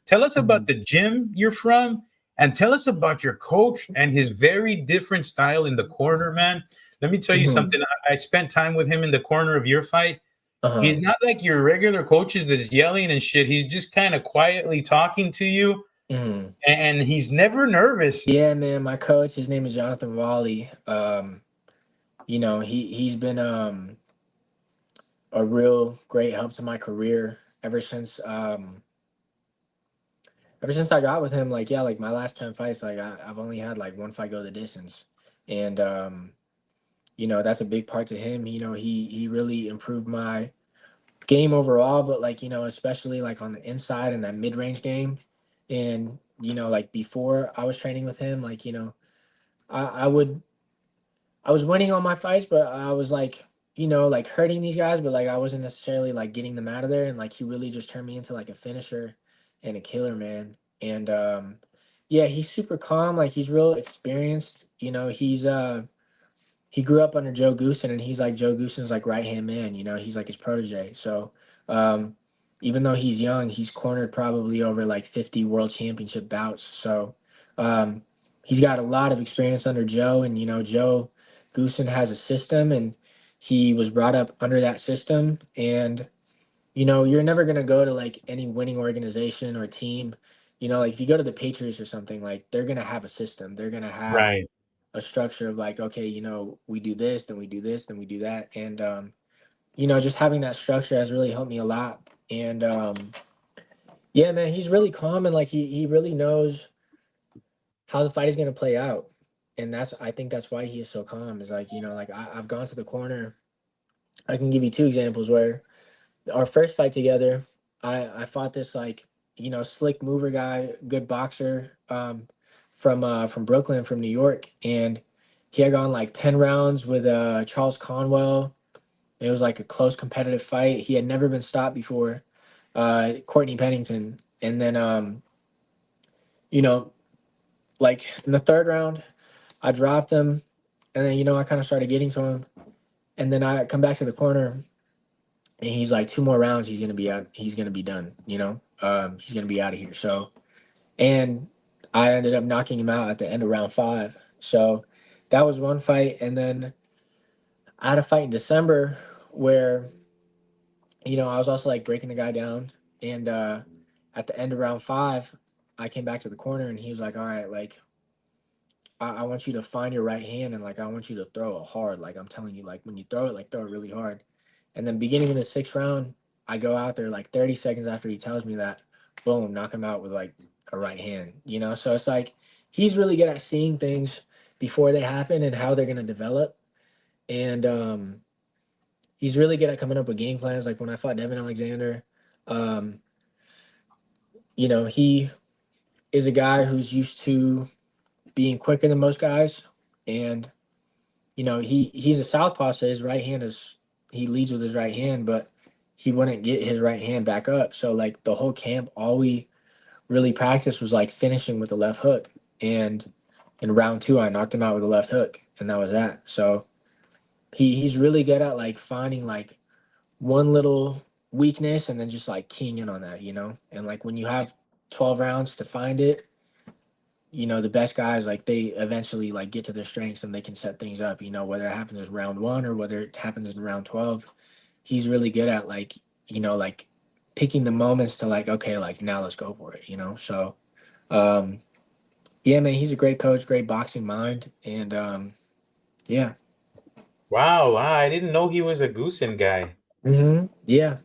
Tell us about Mhm. the gym you're from, and tell us about your coach and his very different style in the corner, man. Let me tell you Mhm. something. I spent time with him in the corner of your fight. Uh-huh. He's not like your regular coaches that's yelling and shit. He's just kind of quietly talking to you, Mhm. and he's never nervous. Yeah, man, my coach, his name is Jonathan Walley. He's been a real great help to my career ever since I got with him. Like, yeah, like my last 10 fights, like I've only had like one fight go the distance. And that's a big part to him. He really improved my game overall, but like, especially like on the inside and that mid-range game. And like before I was training with him, like, I was winning all my fights, but I was like, like hurting these guys, but like I wasn't necessarily like getting them out of there. And like he really just turned me into like a finisher and a killer, man. And yeah, he's super calm, like he's real experienced. He grew up under Joe Goosen, and he's like Joe Goosen's like right hand man, he's like his protege. So um even though he's young, he's cornered probably over like 50 world championship bouts. So um he's got a lot of experience under Joe. And Joe Goosen has a system, and he was brought up under that system. And you're never gonna go to like any winning organization or team. Like if you go to the Patriots or something, like they're gonna have a system. They're gonna have Right. a structure of like, okay, we do this, then we do this, then we do that. And just having that structure has really helped me a lot. And yeah, man, he's really calm, and like he really knows how the fight is gonna play out. And I think that's why he is so calm. Is like, like I've gone to the corner. I can give you two examples where our first fight together, I fought this like, slick mover guy, good boxer, from Brooklyn, from New York. And he had gone like 10 rounds with Charles Conwell. It was like a close competitive fight. He had never been stopped before, Courtney Pennington. And then you know, like in the third round, I dropped him, and then I kind of started getting to him. And then I come back to the corner, and he's like, two more rounds, he's gonna be out. He's gonna be done. He's gonna be out of here. So, and I ended up knocking him out at the end of round five. So that was one fight. And then I had a fight in December where I was also like breaking the guy down. And at the end of round five, I came back to the corner, and he was like, "All right, like I want you to find your right hand, and like I want you to throw it hard. Like I'm telling you, like when you throw it, like throw it really hard." And then beginning in the sixth round, I go out there like 30 seconds after he tells me that, boom, knock him out with like a right hand. So it's like he's really good at seeing things before they happen and how they're gonna develop. And he's really good at coming up with game plans. Like when I fought Devin Alexander, um, he is a guy who's used to being quicker than most guys. And he's a southpaw, so his right hand is he leads with his right hand, but he wouldn't get his right hand back up. So like the whole camp, all we really practiced was like finishing with the left hook. And in round two, I knocked him out with a left hook, and that was that. So he's really good at like finding like one little weakness and then just like keying in on that. And like when you have 12 rounds to find it, the best guys, like they eventually like get to their strengths, and they can set things up, whether it happens in round one or whether it happens in round 12. He's really good at like, like picking the moments to like, okay, like now let's go for it. So um yeah, man, he's a great coach, great boxing mind. And yeah. Wow, wow, I didn't know he was a Goosen guy. Yeah.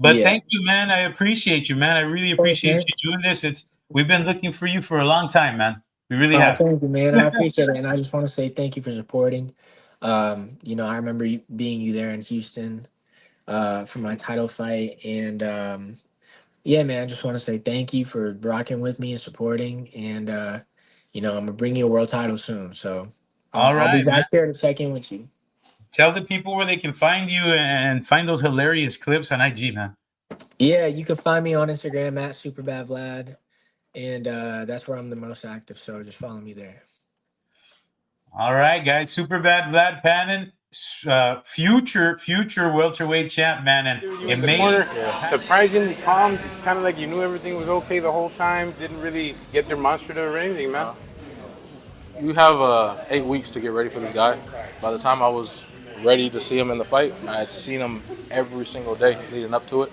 But Yeah. thank you, man. I appreciate you, man. I really Of course, appreciate man. you doing this. It's We've been looking for you for a long time, man. We really have. Thank you, man. I appreciate it. And I just want to say thank you for supporting. I remember being you there in Houston for my title fight. And yeah, man, I just want to say thank you for rocking with me and supporting. And I'm gonna bring you a world title soon. So All I'll be right, man. back here to check in with you. Tell the people where they can find you and find those hilarious clips on IG, man. Yeah, you can find me on Instagram at SuperbadVlad, and that's where I'm the most active. So just follow me there. All right, guys. Super bad Vlad Panin. future welterweight champ, man, and it In the made corner, surprisingly calm, kind of like you knew everything was okay the whole time. Didn't really get demonstrative or anything, man. You have 8 weeks to get ready for this guy. By the time I was ready to see him in the fight, I had seen him every single day leading up to it.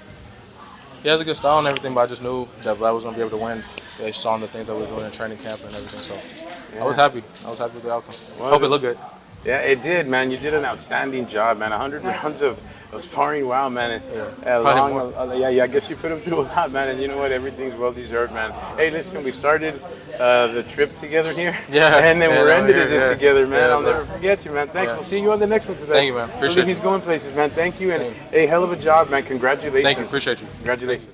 He has a good style and everything, but I just knew that Vlad was going to be able to win based on the things that we were doing in training camp and everything. So I was happy. I was happy with the outcome. Well, Hope it looked good. Yeah, it did, man. You did an outstanding job, man. 100 rounds of sparring, wow, man. Yeah. I guess you put him through a lot, man. And you know what? Everything's well deserved, man. Hey, listen, we started the trip together here, and then we're ending it together, man. I'll never forget you, man. Thanks. We'll see you on the next one today. Thank you, man. Appreciate it. He's going places, man. Thank you, and hey, hell of a job, man. Congratulations. Thank you. Appreciate you. Congratulations.